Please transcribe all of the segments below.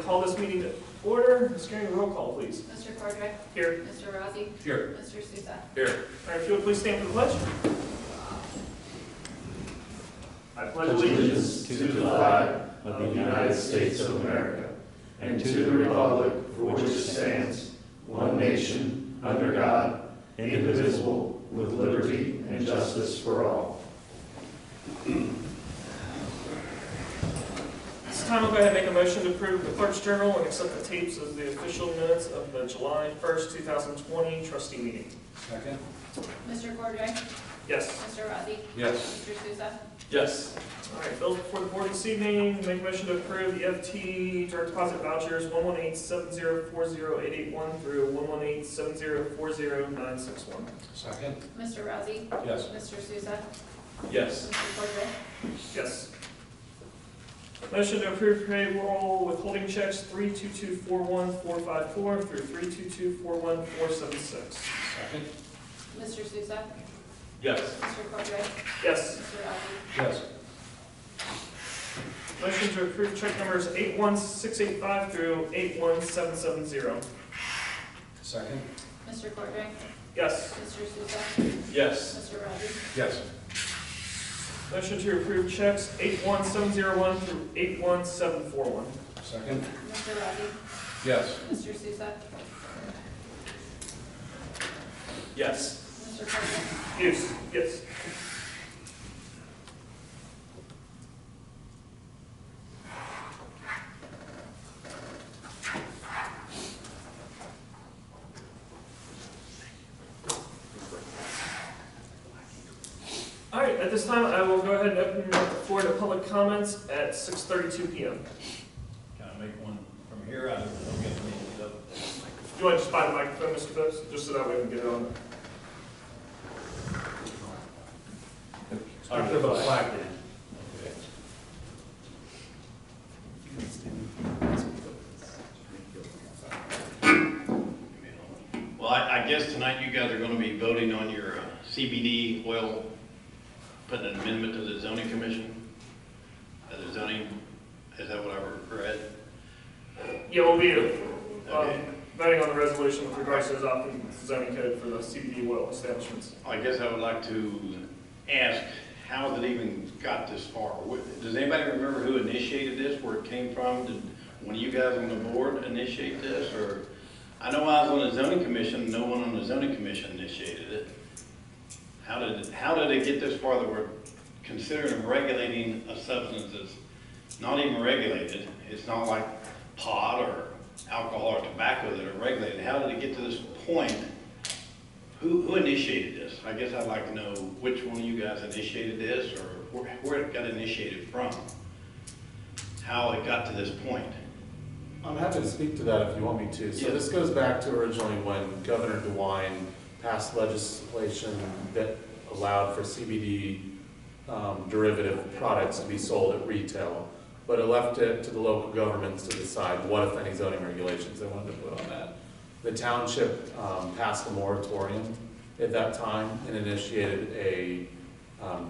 call this meeting to order. Ms. Gary, roll call, please. Mr. Cordray? Here. Mr. Rossi? Here. Mr. Sousa? Here. All right, if you would please stand for the pledge. I pledge allegiance to the flag of the United States of America and to the republic for which it stands, one nation, under God, indivisible, with liberty and justice for all. This time I'll go ahead and make a motion to approve the clerk's journal and accept the tapes as the official minutes of the July 1st, 2020 trustee meeting. Second. Mr. Cordray? Yes. Mr. Rossi? Yes. Mr. Sousa? Yes. All right, bills before the board this evening. Make a motion to approve the EFT direct deposit vouchers 118-7040881 through 118-7040961. Second. Mr. Rossi? Yes. Mr. Sousa? Yes. Mr. Cordray? Yes. Motion to approve payroll withholding checks 322-41454 through 322-41476. Second. Mr. Sousa? Yes. Mr. Cordray? Yes. Mr. Rossi? Yes. Motion to approve check numbers 81685 through 81770. Second. Mr. Cordray? Yes. Mr. Sousa? Yes. Mr. Rossi? Yes. Motion to approve checks 81701 through 81741. Second. Mr. Rossi? Yes. Mr. Sousa? Yes. Mr. Cordray? Yes. Yes. All right, at this time, I will go ahead and open the floor to public comments at 6:32 p.m. Can I make one from here? I don't get the meeting up. Do you want to just buy the microphone, Mr. Phipps, just so that way we can get it on? I'll put a flag in. Well, I guess tonight you guys are going to be voting on your CBD oil, putting an amendment to the zoning commission. The zoning, is that what I read? Yeah, we'll be Okay. voting on the resolution with regards to adopting the zoning code for the CBD oil establishments. I guess I would like to ask, how it even got this far? Does anybody remember who initiated this, where it came from? Did one of you guys on the board initiate this? Or I know I was on the zoning commission, no one on the zoning commission initiated it. How did it get this far that we're considering regulating a substance that's not even regulated? It's not like pot or alcohol or tobacco that are regulated. How did it get to this point? Who initiated this? I guess I'd like to know which one of you guys initiated this, or where it got initiated from, how it got to this point. I'm happy to speak to that if you want me to. So this goes back to originally when Governor DeWine passed legislation that allowed for CBD derivative products to be sold at retail, but it left it to the local governments to decide what, if any, zoning regulations they wanted to put on that. The township passed a moratorium at that time and initiated a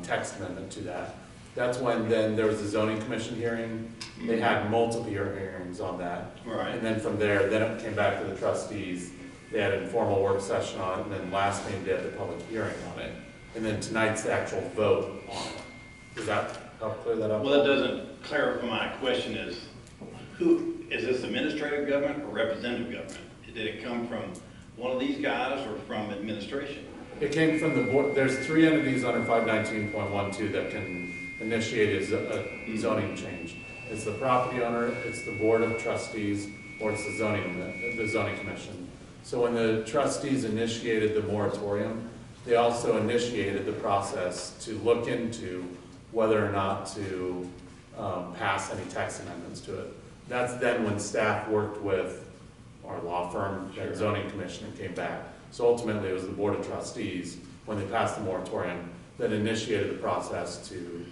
text amendment to that. That's when then there was a zoning commission hearing. They had multiple hearings on that. Right. And then from there, then it came back to the trustees. They had an informal work session on it, and then last meeting they had the public hearing on it. And then tonight's the actual vote on it. Does that help clear that up? Well, that doesn't clarify. My question is, who is this, administrative government or representative government? Did it come from one of these guys or from administration? It came from the board. There's 3 entities under 519.12 that can initiate a zoning change. It's the property owner, it's the board of trustees, or it's the zoning commission. So when the trustees initiated the moratorium, they also initiated the process to look into whether or not to pass any text amendments to it. That's then when staff worked with our law firm, the zoning commission, and came back. So ultimately it was the board of trustees, when they passed the moratorium, that initiated the process to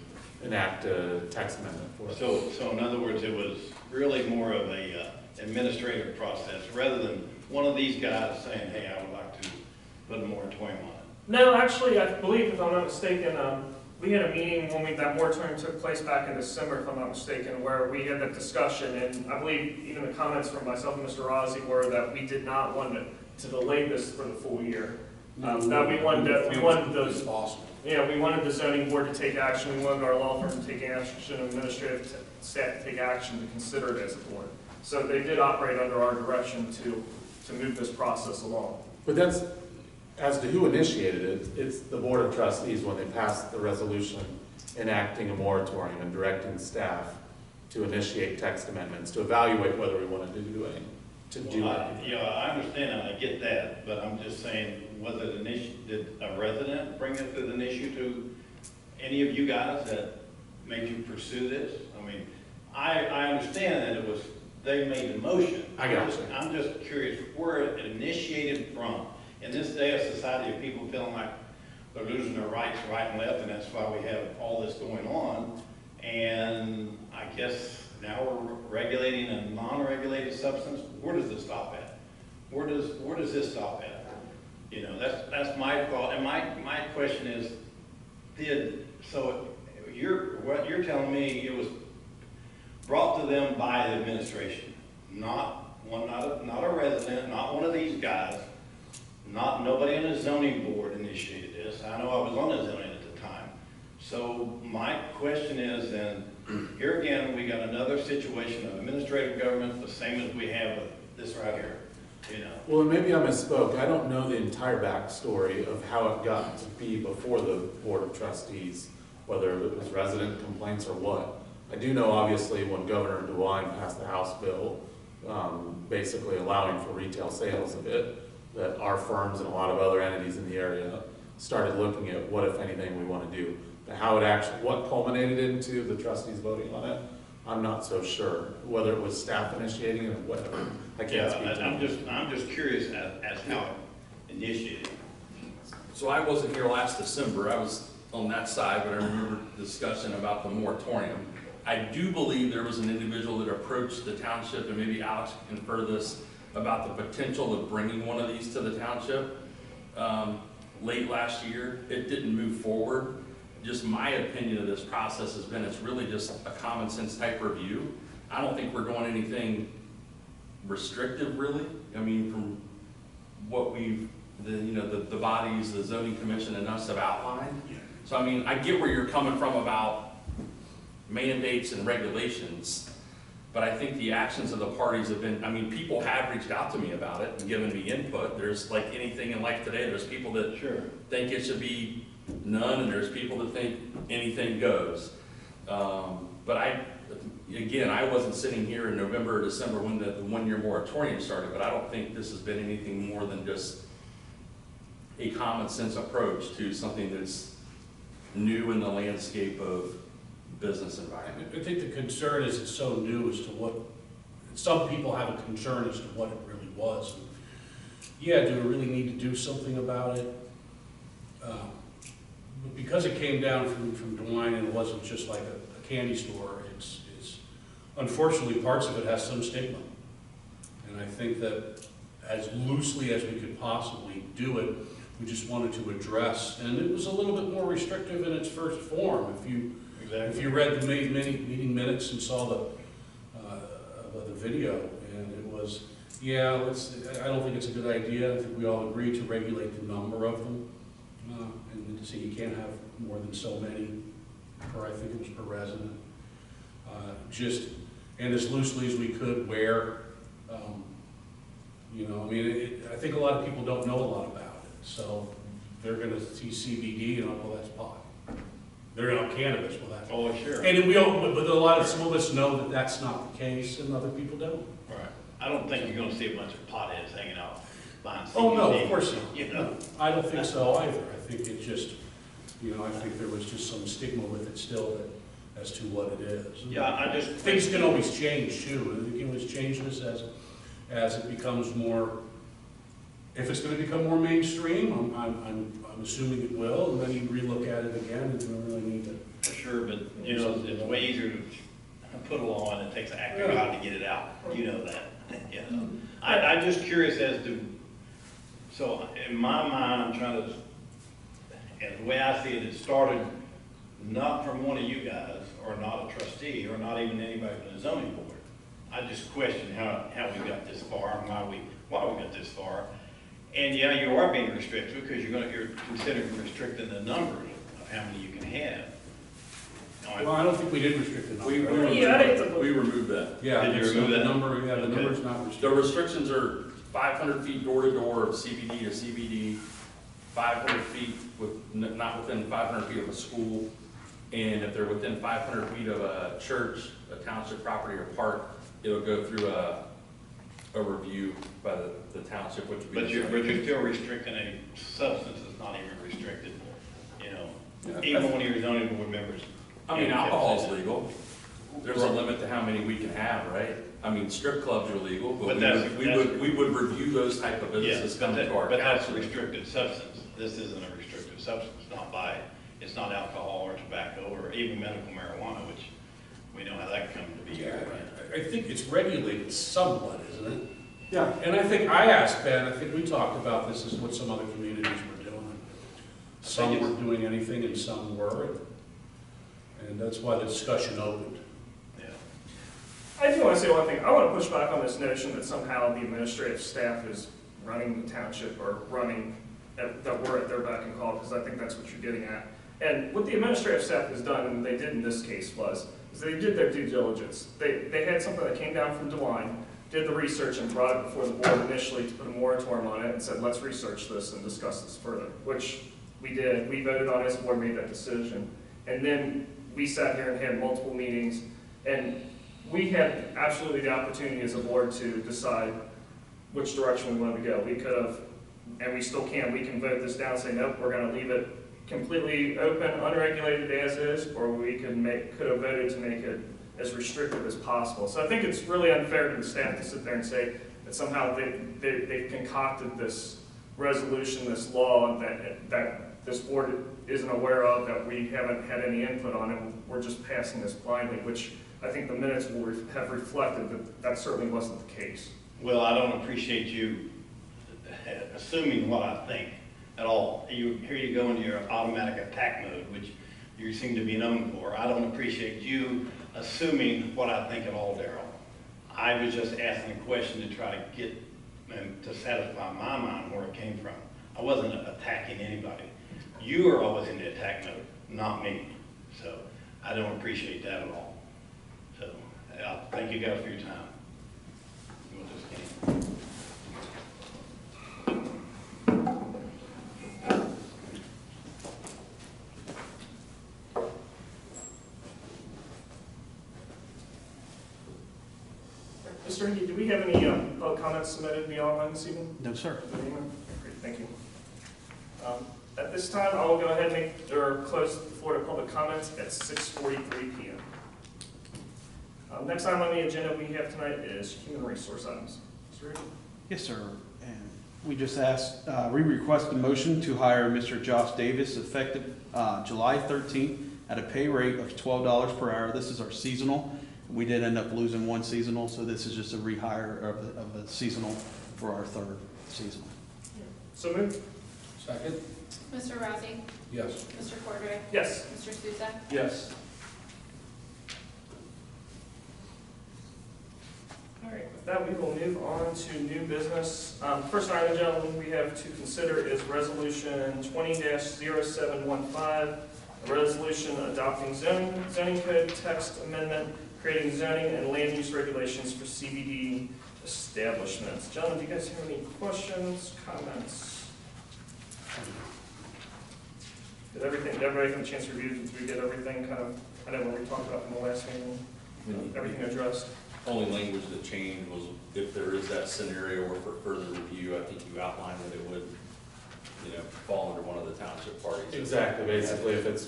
enact a text amendment for it. So in other words, it was really more of a administrative process rather than one of these guys saying, hey, I would like to put a moratorium on it. No, actually, I believe, if I'm not mistaken, we had a meeting when that moratorium took place back in December, if I'm not mistaken, where we had that discussion, and I believe even the comments from myself and Mr. Rossi were that we did not want to delay this for the full year. That we wanted those, yeah, we wanted the zoning board to take action, we wanted our law firm to take action, administrative staff to take action to consider it as a board. So they did operate under our direction to move this process along. But that's, as to who initiated it, it's the Board of Trustees when they passed the resolution enacting a moratorium and directing staff to initiate text amendments, to evaluate whether we wanted to do anything. Yeah, I understand and I get that, but I'm just saying, was it an issue, did a resident bring it as an issue to any of you guys that made you pursue this? I mean, I understand that it was, they made the motion. I got you. I'm just curious where it initiated from. In this day of society of people feeling like they're losing their rights right and left, and that's why we have all this going on. And I guess now we're regulating a non-regulated substance. Where does this stop at? Where does this stop at? You know, that's my thought. And my question is, what you're telling me it was brought to them by the administration, not a resident, not one of these guys, nobody on the zoning board initiated this. I know I was on the zoning at the time. So my question is then, here again, we got another situation of administrative government, the same as we have with this right here, you know. Well, maybe I misspoke. I don't know the entire backstory of how it got to be before the Board of Trustees, whether it was resident complaints or what. I do know, obviously, when Governor DeWine passed the House bill, basically allowing for retail sales of it, that our firms and a lot of other entities in the area started looking at what, if anything, we want to do. But how it actually, what culminated into the trustees voting on it, I'm not so sure. Whether it was staff initiating it or whatever, I can't speak to. I'm just curious as how it initiated. So I wasn't here last December. I was on that side, but I remember the discussion about the moratorium. I do believe there was an individual that approached the township, and maybe Alex can infer this, about the potential of bringing one of these to the township late last year. It didn't move forward. Just my opinion of this process has been it's really just a common sense type review. I don't think we're doing anything restrictive really. I mean, from what the bodies, the zoning commission and us have outlined. So I mean, I get where you're coming from about mandates and regulations, but I think the actions of the parties have been, I mean, people have reached out to me about it and given me input. There's like anything in life today, there's people that think it should be none, and there's people that think anything goes. But I wasn't sitting here in November or December when the one-year moratorium started, but I don't think this has been anything more than just a common sense approach to something that's new in the landscape of business environment. I think the concern is it's so new as to what, some people have a concern as to what it really was. And yeah, do we really need to do something about it? But because it came down from DeWine and it wasn't just like a candy store, it's unfortunately parts of it has some stigma. And I think that as loosely as we could possibly do it, we just wanted to address, and it was a little bit more restrictive in its first form. If you read the meeting minutes and saw the video, and it was, yeah, I don't think it's a good idea. I think we all agreed to regulate the number of them, and to see you can't have more than so many per, I think it was per resident. And as loosely as we could where, I mean, I think a lot of people don't know a lot about it. So they're gonna see CBD and, well, that's pot. They're gonna have cannabis, well, that's. Oh, sure. And but some of us know that that's not the case, and other people don't. Right. I don't think you're gonna see a bunch of potheads hanging out behind CBD. Oh, no, of course not. You know? I don't think so either. I think it just, I think there was just some stigma with it still as to what it is. Yeah, Things can always change too, and it can always change this as it becomes more, if it's gonna become more mainstream, I'm assuming it will, and then you relook at it again, and you don't really need to. For sure, but it's way easier to put a law on, it takes an act of God to get it out. You know that. I'm just curious as to, so in my mind, I'm trying to, and the way I see it, it started not from one of you guys, or not a trustee, or not even anybody from the zoning board. I just question how we got this far and why we got this far. And yeah, you are being restricted because you're considering restricting the numbers of how many you can have. Well, I don't think we did restrict the We number. we removed that. Yeah, Did you so remove the that? number, yeah, the Okay. number's not The restricted. restrictions are 500 feet door to door of CBD to CBD, 500 feet not within 500 feet of a school, and if they're within 500 feet of a church, a township property or park, it'll go through a review by the township, which would be. But you're still restricting a substance that's not even restricted, you know. Yeah. Even one of your zoning board members. I mean, alcohol's legal. There's a limit to how many we can have, right? I mean, strip clubs are legal, but we would review those type of Yeah, businesses coming to our but that's a council. restricted substance. This isn't a restricted substance, it's not alcohol or tobacco or even medical marijuana, which we know how that come to be. I think it's regulated somewhat, isn't it? Yeah. And I think, I asked Ben, I think we talked about this, is what some other communities were doing. Some weren't doing anything and some were, and that's why the discussion opened. Yeah. I do want to say one thing. I want to push back on this notion that somehow the administrative staff is running the township or that we're at their beck and call, because I think that's what you're getting at. And what the administrative staff has done, and they did in this case, is they did their due diligence. They had something that came down from DeWine, did the research and brought it before the board initially to put a moratorium on it and said, let's research this and discuss this further, which we did. We voted on it as a board, made that decision. And then we sat here and had multiple meetings, and we had absolutely the opportunity as a board to decide which direction we wanted to go. We could have, and we still can, we can vote this down and say, nope, we're gonna leave it completely open, unregulated as is, or we could have voted to make it as restrictive as possible. So I think it's really unfair to the staff to sit there and say that somehow they've concocted this resolution, this law that this board isn't aware of, that we haven't had any input on, and we're just passing this blindly, which I think the minutes will have reflected that certainly wasn't the case. Well, I don't appreciate you assuming what I think at all. Here you go into your automatic attack mode, which you seem to be known for. I don't appreciate you assuming what I think at all, Daryl. I was just asking a question to try to get to satisfy my mind where it came from. I wasn't attacking anybody. You are always in the attack mode, not me. So I don't appreciate that at all. So thank you guys for your time. You want this game? Mr. Hickey, do we have any public comments submitted via online this evening? No, sir. Great, thank you. At this time, I will go ahead and close the floor to public comments at 6:43 p.m. Next item on the agenda we have tonight is human resource items. Mr. Hickey? Yes, sir. And we just asked, we request a motion to hire Mr. Josh Davis effective July 13th at a pay rate of $12 per hour. This is our seasonal. We did end up losing one seasonal, so this is just a rehire of a seasonal for our third seasonal. So moved. Second? Mr. Rossi? Yes. Mr. Cordray? Yes. Mr. Souza? Yes. All right, with that, we will move on to new business. First item, gentlemen, we have to consider is Resolution 20-0715, a resolution adopting zoning code text amendment, creating zoning and land use regulations for CBD establishments. Gentlemen, do you guys have any questions, comments? Did everybody have a chance to review? Did we get everything kind of, I know what we talked about in the last meeting, everything addressed? Only language that changed was if there is that scenario or for further review, I think you outlined that it would, fall under one of the township parties. Exactly, basically, if it's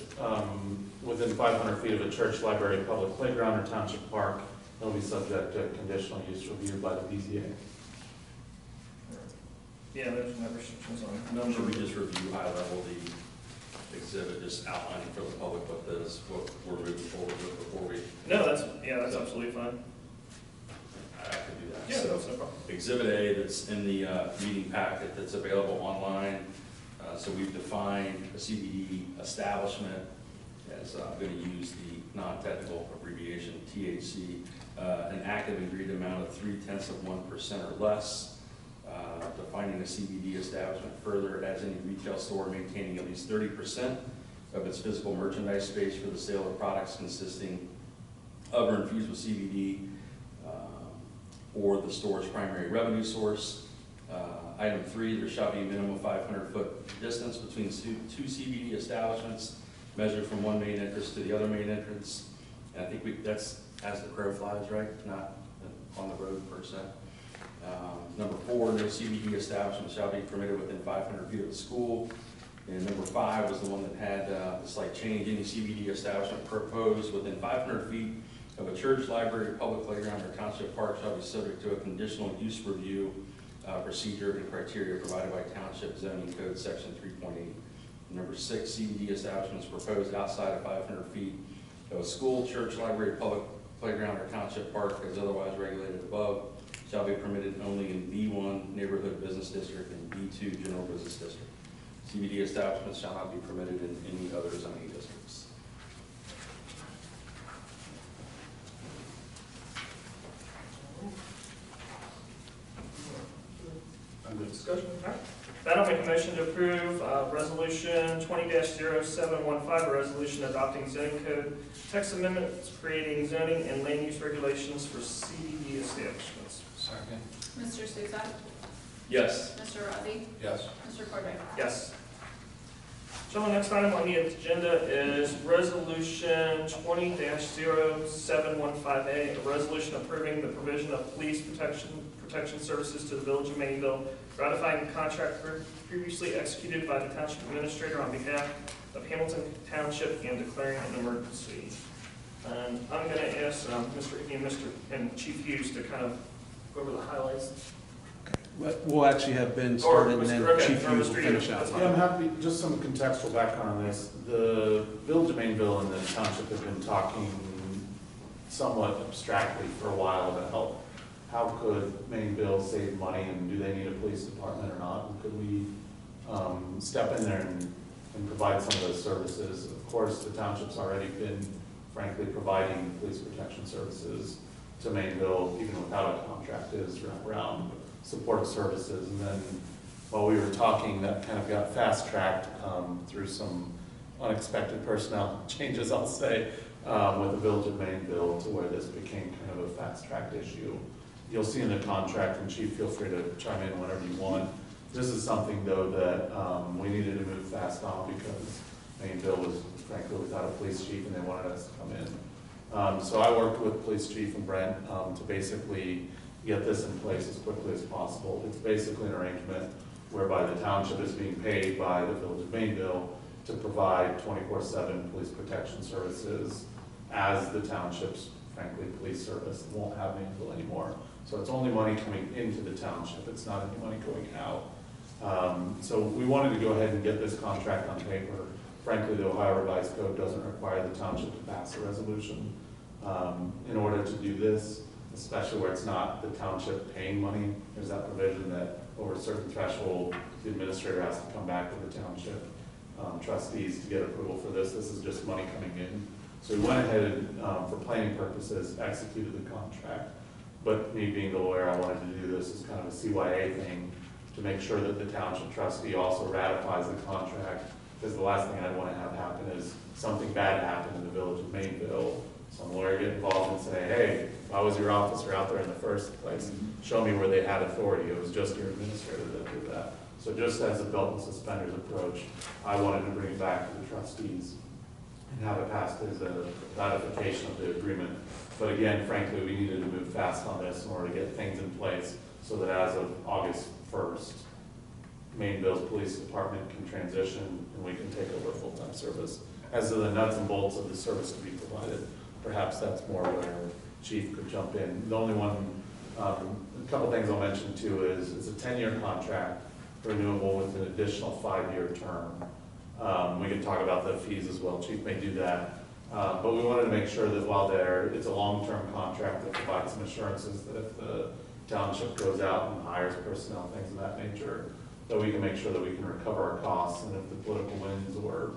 within 500 feet of a church, library, public playground, or township park, it'll be subject to conditional use review by the BZA. Yeah, there's no restrictions on Should we number. just review high level the exhibit, just outlining for the public what we're moving forward with before we? No, that's absolutely fine. I can do that. Yeah, So, that's no problem. Exhibit A that's in the meeting packet that's available online. So we've defined a CBD establishment as I'm going to use the non-technical abbreviation THC, an active agreed amount of 0.3% or less, defining a CBD establishment further as any retail store maintaining at least 30% of its physical merchandise space for the sale of products consisting of or infused with CBD or the store's primary revenue source. Item 3, there shall be a minimum 500-foot distance between two CBD establishments measured from one main entrance to the other main entrance. And I think that's as the crow flies, right? Not on the road per se. Number 4, no CBD establishment shall be permitted within 500 feet of the school. And number 5 was the one that had a slight change. Any CBD establishment proposed within 500 feet of a church, library, public playground, or township park shall be subject to a conditional use review procedure and criteria provided by Township Zoning Code Section 3.8. Number 6, CBD establishments proposed outside of 500 feet of a school, church, library, public playground, or township park as otherwise regulated above shall be permitted only in B1 Neighborhood Business District and B2 General Business District. CBD establishments shall not be permitted in any other zoning districts. Good discussion. All right. Then I'll make a motion to approve Resolution 20-0715, a resolution adopting zoning code text amendments creating zoning and land use regulations for CBD establishments. Second. Mr. Souza? Yes. Mr. Rossi? Yes. Mr. Cordray? Yes. So the next item on the agenda is Resolution 20-0715A, a resolution approving the provision of police protection services to the Village of Mainville, ratifying the contract previously executed by the Township Administrator on behalf of Hamilton Township and declaring an emergency. And I'm going to ask Mr. Hickey and Chief Hughes to kind of go over the highlights. We'll actually have Ben start and then Okay, Chief or Hughes will Mr. finish Hughes, out. that's fine. Yeah, I'm happy, just some contextual background on this. The Village of Mainville and the township have been talking somewhat abstractly for a while about how could Mainville save money and do they need a police department or not? And could we step in there and provide some of those services? Of course, the township's already been, frankly, providing police protection services to Mainville, even without a contract, is around support services. And then while we were talking, that kind of got fast-tracked through some unexpected personnel changes, I'll say, with the Village of Mainville to where this became kind of a fast-tracked issue. You'll see in the contract, and Chief, feel free to chime in whenever you want. This is something, though, that we needed to move fast on because Mainville was, frankly, without a police chief, and they wanted us to come in. So I worked with Police Chief and Brent to basically get this in place as quickly as possible. It's basically an arrangement whereby the township is being paid by the Village of Mainville to provide 24/7 police protection services as the township's, frankly, police service. It won't have Mainville anymore. So it's only money coming into the township. It's not any money going out. So we wanted to go ahead and get this contract on paper. Frankly, the Ohio Revised Code doesn't require the township to pass a resolution in order to do this, especially where it's not the township paying money. There's that provision that over a certain threshold, the administrator has to come back to the township trustees to get approval for this. This is just money coming in. So we went ahead and, for planning purposes, executed the contract. But me being the lawyer, I wanted to do this as kind of a CYA thing to make sure that the township trustee also ratifies the contract. Because the last thing I'd want to have happen is something bad happen in the Village of Mainville. Some lawyer get involved and say, hey, why was your officer out there in the first place? Show me where they had authority. It was just your administrator that did that. So just as a belt and suspenders approach, I wanted to bring it back to the trustees and have it passed as a ratification of the agreement. But again, frankly, we needed to move fast on this in order to get things in place so that as of August 1st, Mainville's police department can transition and we can take over full-time service. As to the nuts and bolts of the service to be provided, perhaps that's more where Chief could jump in. The only one, a couple things I'll mention too is it's a 10-year contract, renewable with an additional 5-year term. We can talk about the fees as well. Chief may do that. But we wanted to make sure that while it's a long-term contract that provides some assurances that if the township goes out and hires personnel, things of that nature, that we can make sure that we can recover our costs, and if the political winds or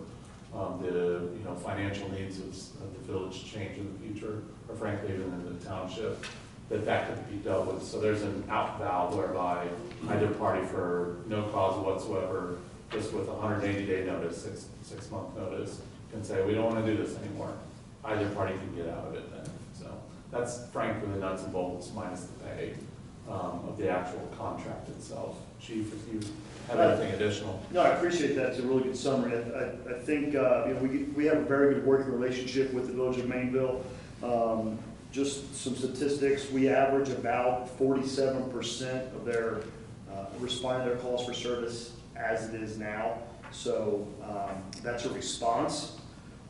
the, financial needs of the village change in the future, or frankly, even in the township, that could be dealt with. So there's an out valve whereby either party for no cause whatsoever, just with a 180-day notice, six-month notice, can say, we don't want to do this anymore. Either party can get out of it then. So that's frankly the nuts and bolts minus the pay of the actual contract itself. Chief, if you have anything additional. No, I appreciate that. It's a really good summary. I think we have a very good working relationship with the Village of Mainville. Just some statistics, we average about 47% of their responding to their calls for service as it is now. So that's a response.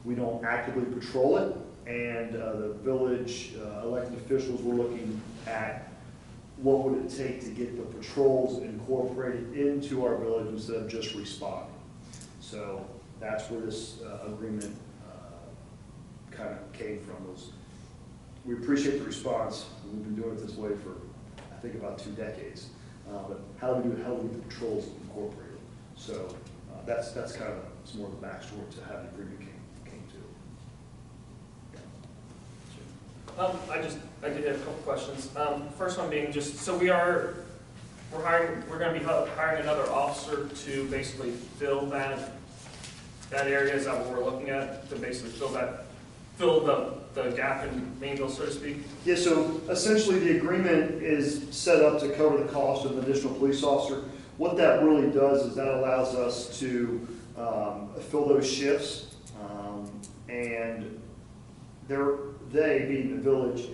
We don't actively patrol it, and the village elected officials were looking at what would it take to get the patrols incorporated into our village instead of just responding. So that's where this agreement kind of came from. We appreciate the response. We've been doing it this way for, I think, about 2 decades. But how do we get the patrols incorporated? So that's kind of some more of the backstory to how the agreement came to. I did have a couple questions. First one being just, so we're going to be hiring another officer to basically fill that area. Is that what we're looking at? To basically fill the gap in Mainville, so to speak? Yeah, so essentially the agreement is set up to cover the cost of an additional police officer. What that really does is that allows us to fill those shifts, and they being the village,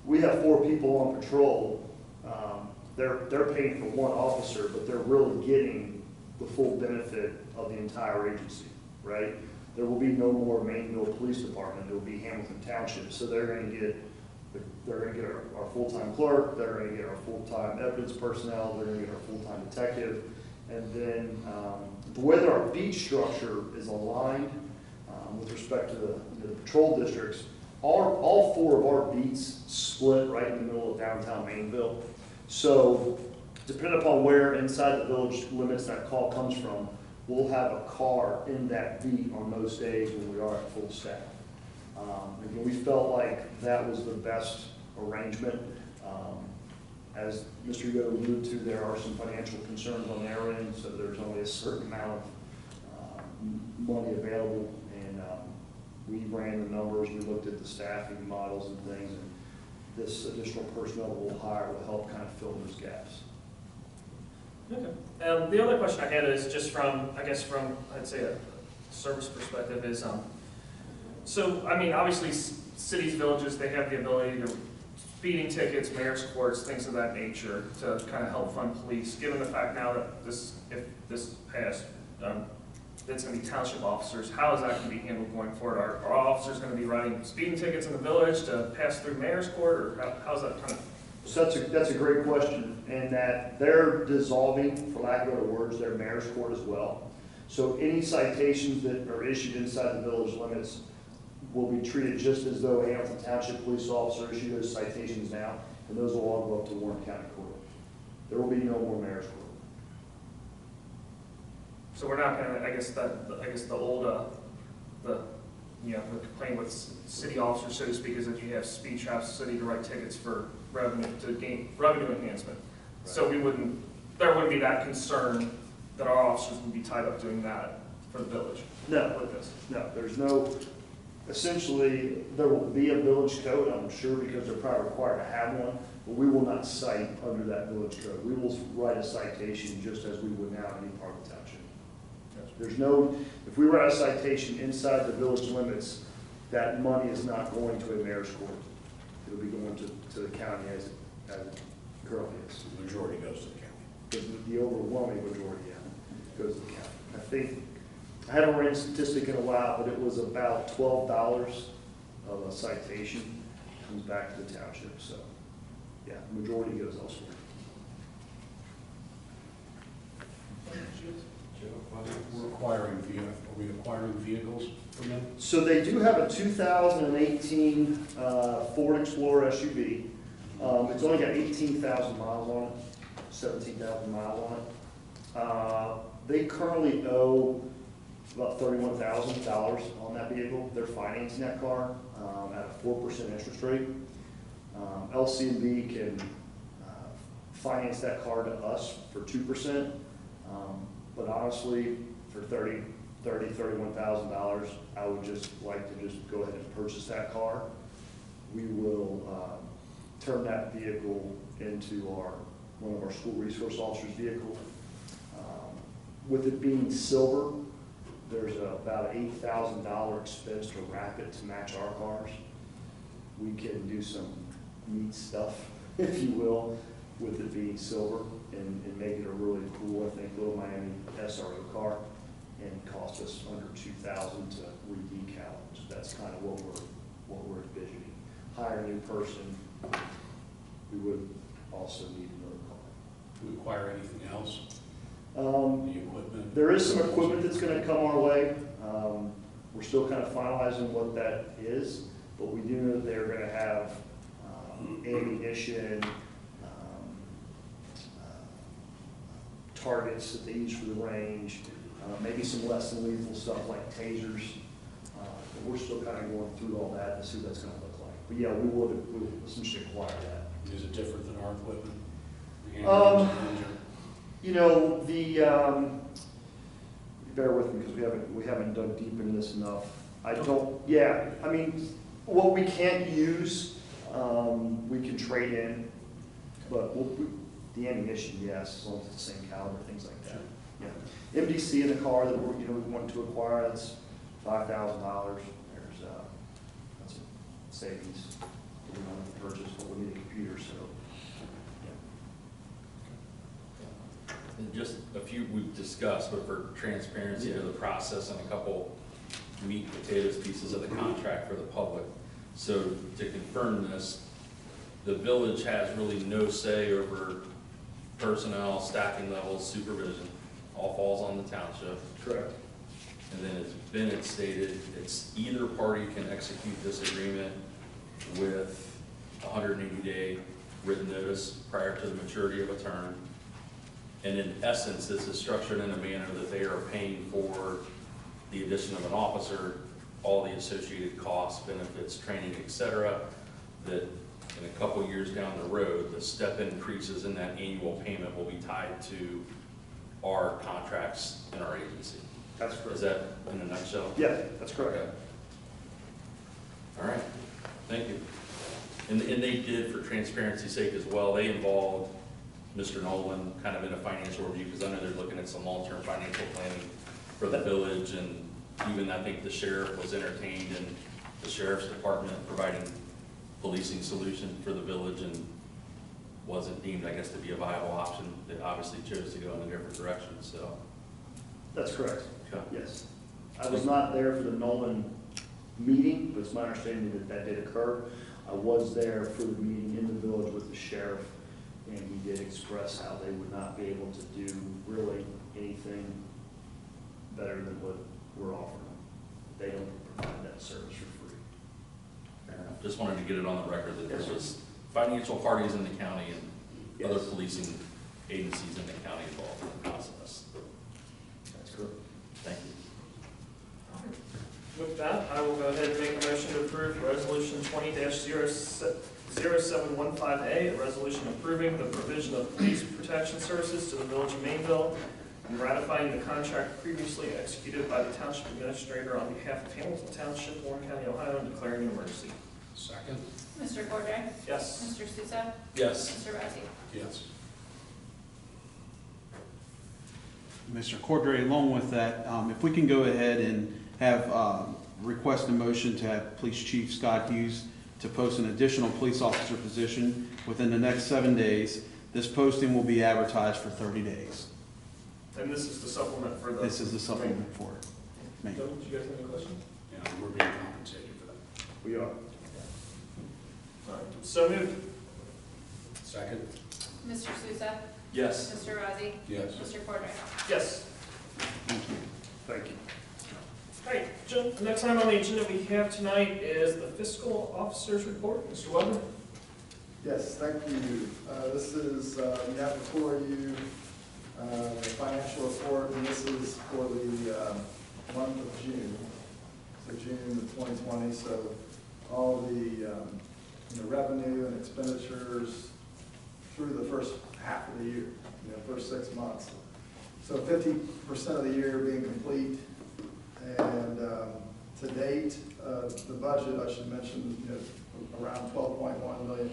we have 4 people on patrol. They're paying for 1 officer, but they're really getting the full benefit of the entire agency, right? There will be no more Mainville Police Department. It will be Hamilton Township. So they're going to get our full-time clerk. They're going to get our full-time evidence personnel. They're going to get our full-time detective. And then the way that our beat structure is aligned with respect to the patrol districts, all 4 of our beats split right in the middle of downtown Mainville. So depending upon where inside the village limits that call comes from, we'll have a car in that beat on most days when we are at full staff. Again, we felt like that was the best arrangement. As Mr. Yoder alluded to, there are some financial concerns on their end, so there's only a certain amount of money available. And we ran the numbers, we looked at the staffing models and things, and this additional personnel that we'll hire will help kind of fill those gaps. Okay. The other question I had is just from, I'd say a service perspective is, so, I mean, obviously cities, villages, they have the ability to speeding tickets, mayor's courts, things of that nature to kind of help fund police. Given the fact now that if this passed, it's going to be township officers, how is that going to be handled going forward? Are officers going to be writing speeding tickets in the village to pass through mayor's court, or how's that kind of? So that's a great question, and that they're dissolving, for lack of better words, their mayor's court as well. So any citations that are issued inside the village limits will be treated just as though Hamilton Township police officer issue those citations now, and those will all go up to Warren County Court. There will be no more mayor's court. So we're not going to, I guess the old, the complaint with city officers, so to speak, is that you have speed traps, city to write tickets for revenue, to gain revenue enhancement. Right. So there wouldn't be that concern that our officers would be tied up doing that for the village. No, with this. No, there's no, essentially, there will be a village code, I'm sure, because they're probably required to have one, but we will not cite under that village code. We will write a citation just as we would now in any part of the township. There's no, if we write a citation inside the village limits, that money is not going to a mayor's court. It'll be going to the county as it currently is. The majority goes to the county. The overwhelming majority, yeah, goes to the county. I haven't ran a statistic in a while, but it was about $12 of a citation comes back to the township. So, yeah, the majority goes elsewhere. Are we acquiring vehicles from them? So they do have a 2018 Ford Explorer SUV. It's only got 18,000 miles on it, 17,000 miles on it. They currently owe about $31,000 on that vehicle. They're financing that car at a 4% interest rate. LC&B can finance that car to us for 2%. But honestly, for $31,000, I would just like to just go ahead and purchase that car. We will turn that vehicle into one of our school resource officers' vehicles. With it being silver, there's about an $8,000 expense to wrap it to match our cars. We can do some neat stuff, if you will, with it being silver and make it a really cool, I think, little Miami SRO car, and cost us under $2,000 to re-decal. So that's kind of what we're envisioning. Hire a new person. We would also need another car. Do we require anything else? The equipment? There is some equipment that's going to come our way. We're still kind of finalizing what that is, but we do know that they're going to have ammunition, targets that they use for the range, maybe some less than lethal stuff like tasers. But we're still kind of going through all that to see what that's going to look like. But yeah, we would essentially acquire that. Is it different than our equipment? You know, bear with me because we haven't dug deep into this enough. I mean, what we can't use, we can trade in, but the ammunition, yes, as long as it's the same caliber, things like that. Yeah. MDC in the car that we want to acquire, that's $5,000. That's a savings. We don't have to purchase, but we need a computer, so. And just a few we've discussed, but for transparency of the process and a couple meat and potatoes pieces of the contract for the public. So to confirm this, the village has really no say over personnel, staffing levels, supervision. All falls on the township. Correct. And then as Bennett stated, it's either party can execute this agreement with a 180-day written notice prior to the maturity of a term. And in essence, this is structured in a manner that they are paying for the addition of an officer, all the associated costs, benefits, training, et cetera, that in a couple years down the road, the step increases in that annual payment will be tied to our contracts in our agency. That's correct. Is that in a nutshell? Yeah, that's correct. Okay. All right, thank you. And they did, for transparency's sake as well, they involved Mr. Nolan kind of in a financial review, because I know they're looking at some long-term financial planning for the village, and even I think the sheriff was entertained in the sheriff's department providing policing solution for the village, and wasn't deemed, I guess, to be a viable option. They obviously chose to go in a different direction, so. That's correct. Okay. Yes. I was not there for the Nolan meeting, but it's my understanding that that did occur. I was there for the meeting in the village with the sheriff, and he did express how they would not be able to do really anything better than what we're offering them. They don't provide that service for free. Fair enough. Just wanted to get it on the record that Yes, there sir. was financial parties in the county and Yes. other policing agencies in the county involved in the process. That's correct. Thank you. With that, I will go ahead and make a motion to approve Resolution 20-0715A, a resolution approving the provision of police protection services to the Village of Mainville and ratifying the contract previously executed by the Township Administrator on behalf of Hamilton Township, Warren County, Ohio, and declaring an emergency. Second? Mr. Cordray? Yes. Mr. Souza? Yes. Mr. Razzi? Yes. Mr. Cordray, along with that, if we can go ahead and have, request a motion to have Police Chief Scott Hughes to post an additional police officer position within the next 7 days. This posting will be advertised for 30 days. And this is the supplement for the. This is the supplement for it. Did you guys have any questions? Yeah, we're being compensated for that. We are. All right. So moved. Second? Mr. Souza? Yes. Mr. Razzi? Yes. Mr. Cordray? Yes. Thank you. Thank you. All right, the next item on the agenda we have tonight is the Fiscal Officer's Report. Mr. Weber? Yes, thank you. This is, you have before you the financial report, and this is for the month of June, so June of 2020, so all the revenue and expenditures through the first half of the year, first 6 months. So 50% of the year being complete, and to date, the budget, I should mention, around $12.1 million.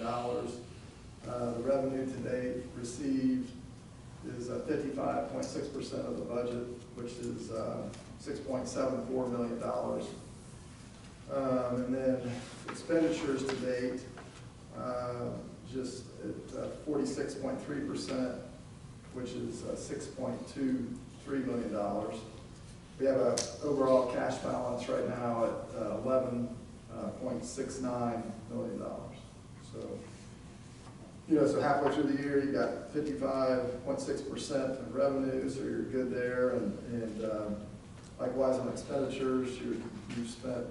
The revenue to date received is 55.6% of the budget, which is $6.74 million. And then expenditures to date, just at 46.3%, which is $6.23 million. We have an overall cash balance right now at $11.69 million. So halfway through the year, you got 55.6% of revenue, so you're good there. And likewise on expenditures, you've spent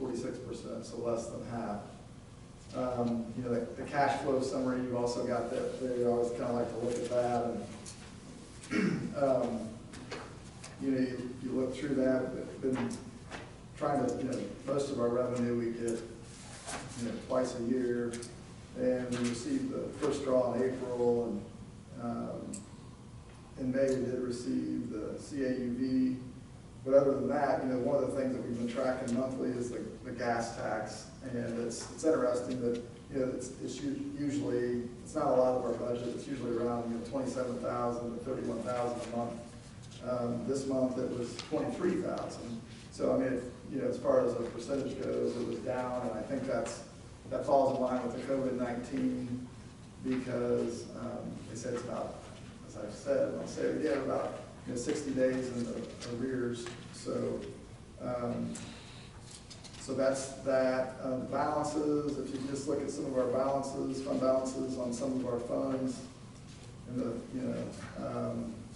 46%, so less than half. The cash flow summary, you've also got that there. You always kind of like to look at that. And you look through that. We've been trying to, most of our revenue we get twice a year. And we received the first draw in April, and in May we did receive the CAUV. But other than that, one of the things that we've been tracking monthly is the gas tax, and it's interesting that it's usually, it's not a lot of our budget. It's usually around $27,000 to $31,000 a month. This month it was $23,000. So I mean, as far as a percentage goes, it was down, and I think that falls in line with the COVID-19 because they said it's about, as I've said, and I'll say it again, about 60 days in the arrears. So, so that's that. Balances, if you just look at some of our balances, fund balances on some of our funds, in the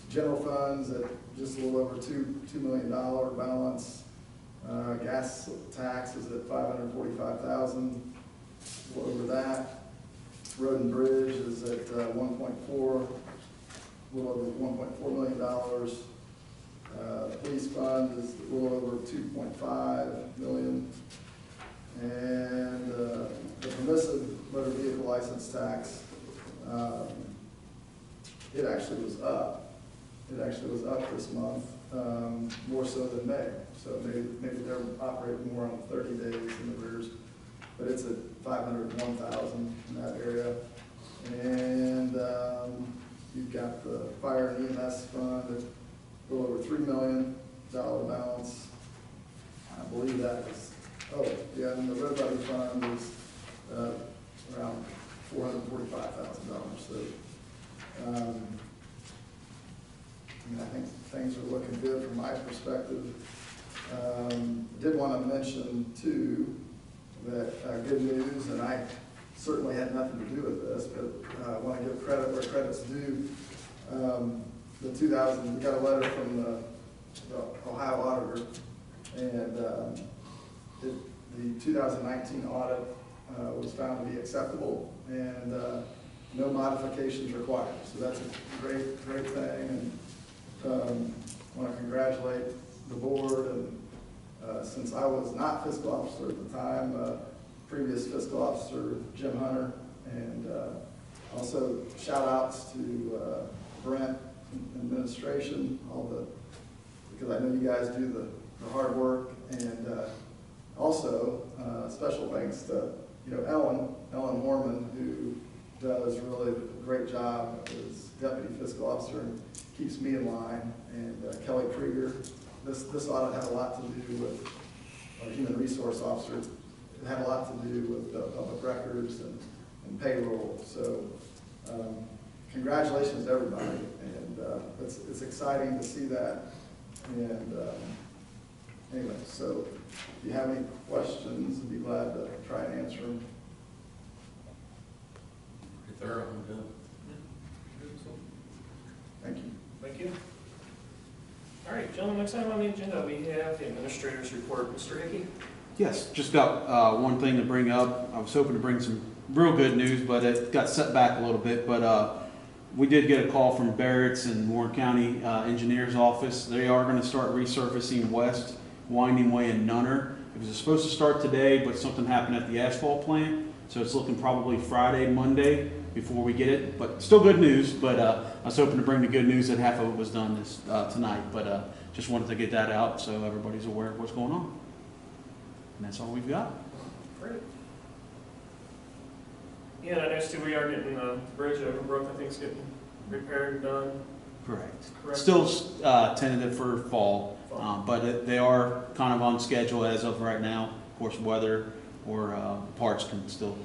general funds at just a little over $2 million balance. Gas tax is at $545,000. Over that. Road and Bridge is at 1.4, a little over $1.4 million. Police fund is a little over $2.5 million. And the permissive motor vehicle license tax, it actually was up. It actually was up this month, more so than May. So maybe they're operating more on 30 days in arrears. But it's at $501,000 in that area. And you've got the fire and EMS fund at a little over $3 million balance. I believe that was, and the road buddy fund is around $445,000. So I think things are looking good from my perspective. Did want to mention too, that good news, and I certainly had nothing to do with this, but I want to give credit where credit's due. We got a letter from the Ohio auditor, and the 2019 audit was found to be acceptable, and no modifications required. So that's a great thing, and want to congratulate the board. And since I was not fiscal officer at the time, previous fiscal officer Jim Hunter, and also shout outs to Brent administration, because I know you guys do the hard work, and also special thanks to Ellen Horman, who does really a great job as deputy fiscal officer and keeps me in line, and Kelly Krieger. This audit had a lot to do with our human resource officer. It had a lot to do with public records and payroll. So congratulations to everybody, and it's exciting to see that. And anyway, so if you have any questions, I'd be glad to try and answer them. Pretty thorough, huh? Thank you. Thank you. All right, gentlemen, next item on the agenda, we have the administrator's report. Mr. Hickey? Yes, just got one thing to bring up. I was hoping to bring some real good news, but it got set back a little bit. But We did get a call from Barrett's and Warren County Engineers Office. They are going to start resurfacing West Winding Way in Nunner. It was supposed to start today, but something happened at the asphalt plant, so it's looking probably Friday, Monday before we get it. But still good news. But I was hoping to bring the good news that half of it was done tonight. But just wanted to get that out so everybody's aware of what's going on. And that's all we've got. Great. Yeah, and I noticed too, we are getting the bridge over Brook, I think, is getting repaired and done. Correct. Correct. Still tentative for fall, but they are kind of on schedule as of right now. Of course, weather or parts can still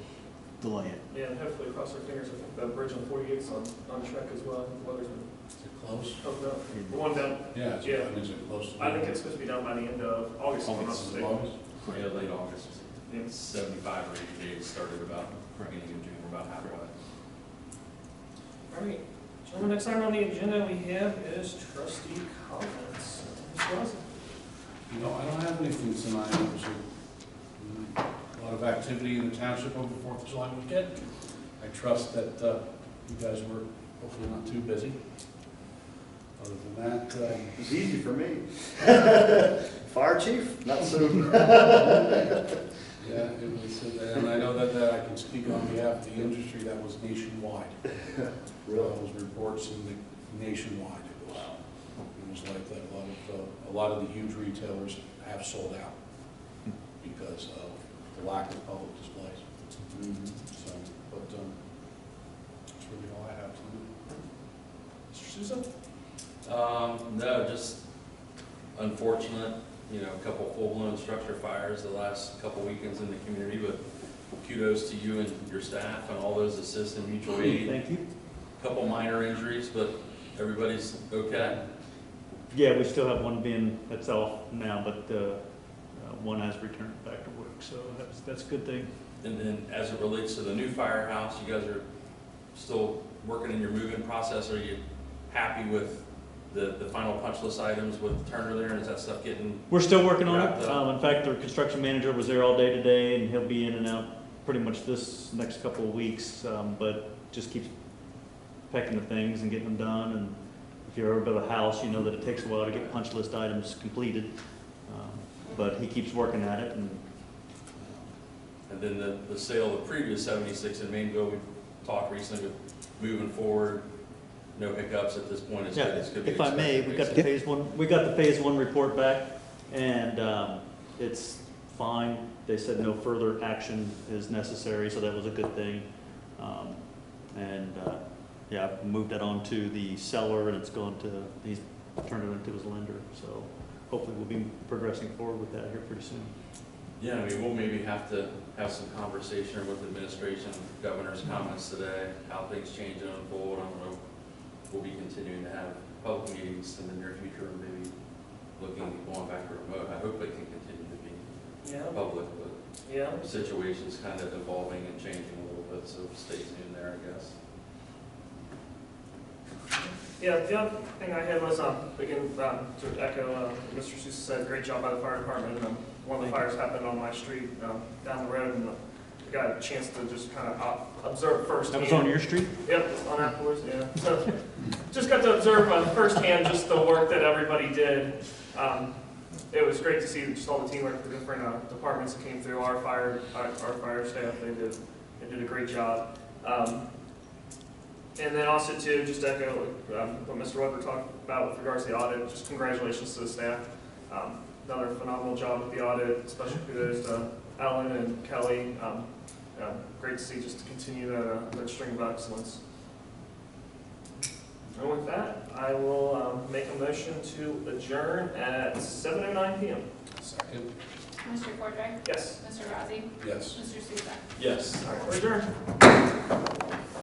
delay it. Yeah, and hopefully cross our fingers, I think the bridge on 48's on track as well. The weather's been Is it close? hooked up. The one down, Yeah, it's, Yeah. is it close to? I think it's supposed to be done by the end of August, if I'm not August. mistaken. August? Yeah, late August. Yeah. 75 or 80 days, started about beginning of June, we're about halfway. All right, gentlemen, next item on the agenda we have is trustee comments. Mr. Rossi? You know, I don't have anything tonight. There was a lot of activity in the township over the 4th of July weekend. I trust that you guys were hopefully not too busy. Other than that, It was easy for me. Fire chief, not so. yeah, it was, and I know that I can speak on behalf of the industry, that was nationwide. Those reports in the nationwide, it was like that. A lot of the huge retailers have sold out because of the lack of public displays. So, but that's really all I have to do. Mr. Souza? No, just unfortunate, you know, a couple full-blown structure fires the last couple weekends in the community, but kudos to you and your staff and all those assist in mutual aid. Thank you. Couple minor injuries, but everybody's okay. Yeah, we still have one being that's off now, but one has returned back to work, so that's a good thing. And then as it relates to the new firehouse, you guys are still working in your move-in process. Are you happy with the final punch list items with Turner there, and is that stuff getting? We're still working on wrapped it. up? In fact, the construction manager was there all day today, and he'll be in and out pretty much this next couple of weeks, but just keeps pecking the things and getting them done. And if you've ever built a house, you know that it takes a while to get punch list items completed. But he keeps working at it. And then the sale of the previous 76 in Mainville, we talked recently with moving forward, no hiccups at this point. It's Yeah, good. It's good to be if I may, expected, we got the basically. phase one. We got the phase one report back, and it's fine. They said no further action is necessary, so that was a good thing. Yeah, I've moved that on to the seller, and it's gone to, he's turned it into his lender. So hopefully we'll be progressing forward with that here pretty soon. Yeah, I mean, we'll maybe have to have some conversation with administration, governor's comments today, how things change and unfold. I don't know. We'll be continuing to have public meetings in the near future, and maybe looking at going back to remote. I hope they can continue to be public, but Yeah. the situation's kind of evolving and changing a little bit, so stay tuned there, I guess. Yeah, the other thing I had was, again, to echo Mr. Sousa said, great job by the fire department. One of the fires happened on my street down the road, and I got a chance to just kind of observe firsthand. That was on your street? Yep, on Applewood, yeah. So just got to observe firsthand just the work that everybody did. It was great to see just all the teamwork for different departments that came through. Our fire staff, they did a great job. And then also too, just to echo what Mr. Weber talked about with regards to the audit, just congratulations to the staff. Another phenomenal job with the audit, special kudos to Ellen and Kelly. Great to see just to continue that string of excellence. And with that, I will make a motion to adjourn at 7:09 p.m. Second? Mr. Cordray? Yes. Mr. Rossi? Yes. Mr. Souza? Yes. All right, we're adjourned.